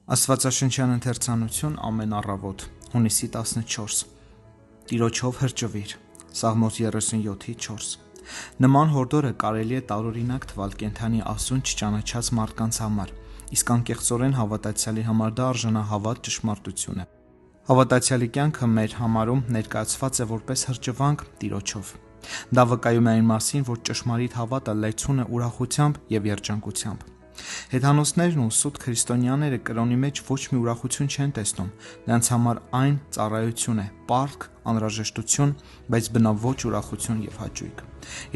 Աստվածաշնչյան ընթերցանություն ամեն առավոտ, հունիսի 14 Տիրոջով հրճվիր, Սաղմոս 37:4 Նման հորդորը կարելի է տարօրինակ թվալ կենդանի Աստծուն չճանաչած մարդկանց համար, իսկ անկեղծորեն հավատացյալի համար դա արժանահավատ ճշմարտություն է։ Հավատացյալի կյանքը մեր համարում ներկայացված է որպես հրճվանք Տիրոջով։ Դա վկայում է այն մասին, որ ճշմարիտ հավատը լեցուն է ուրախությամբ և երջանկությամբ։ Հեթանոսներն ու սուտ քրիստոնյաները կրոնի մեջ ոչ մի ուրախություն չեն տեսնում, նրանց համար այն ծառայություն է, պարտք, անհրաժեշտություն, բայց բնավ ոչ ուրախություն և հաճույք։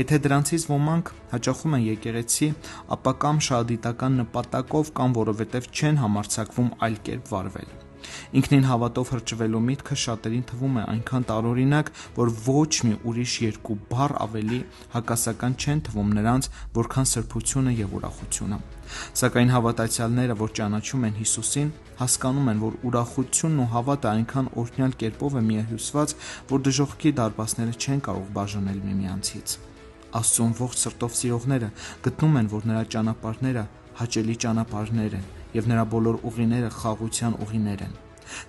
Եթե դրանցից ոմանք հաճախում են եկեղեցի, ապա կամ շահադիտական նպատակով, կամ որովհետև չեն համարձակվում այլ կերպ վարվել։ Ինքնին հավատով հրճվելու միտքը շատերին թվում է այնքան տարօրինակ, որ ոչ մի ուրիշ երկու բառ ավելի հակասական չեն թվում նրանց, որքան սրբությունը և ուրախությունը։ Սակայն հավատացյալները, որ ճանաչում են Հիսուսին, հասկանում են, որ ուրախությունն ու հավատը այնքան օրհնյալ կերպով է միահյուսված, որ դժոխքի դարպասները չեն կարող բաժանել միմյանցից։ Աստծուն ողջ սրտով սիրողները գտնում են, որ նրա ճանապարհները հաճելի ճանապարհներ են, և նրա բոլոր ուղիները խաղաղության ուղիներ են։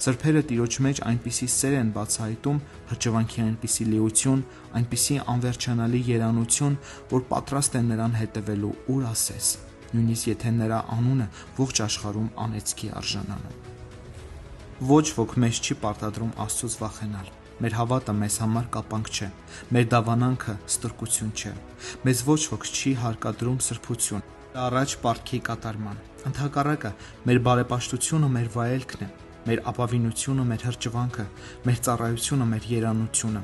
Սրբերը Տիրոջ մեջ այնպիսի սեր են բացահայտում, հրճվանքի այնպիսի լիություն, այնպիսի անվերջանալի երանություն, որ պատրաստ են նրան հետևելու ուր ասես, նույնիսկ եթե նրա անունը ողջ աշխարհում անեծքի արժանանում։ Ոչ ոք մեզ չի պարտադրում Աստծուց վախենալ։ Մեր հավատը մեզ համար կապանք չէ, մեր դավանանքը ստրկություն չէ։ Մեզ ոչ ոք չի հարկադրում սրբություն, առաջ պարտքի կատարման։ Ընդհակառակը, մեր բարեպաշտությունը մեր վայելքն է, մեր ապավինությունը մեր հրճվանքը, մեր ծառայությունը մեր երանությունը։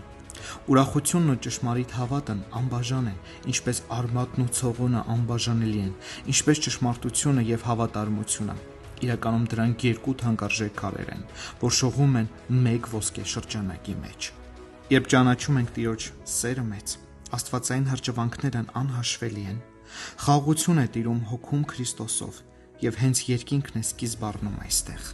Ուրախությունն ու ճշմարիտ հավատն անբաժան են, ինչպես արմատն ու ցողունը անբաժանելի են, ինչպես ճշմարտությունը և հավատարմությունը։ Իրականում դրանք երկու թանկարժեք քարեր են, որ շողում են մեկ ոսկե շրջանակի մեջ։ Երբ ճանաչում ենք Տիրոջ սերը մեծ, աստվածային հրճվանքներն անհաշվելի են։ Խաղաղություն է տիրում հոգում Քրիստոսով, և հենց երկինքն է սկիզբ առնում այստեղ։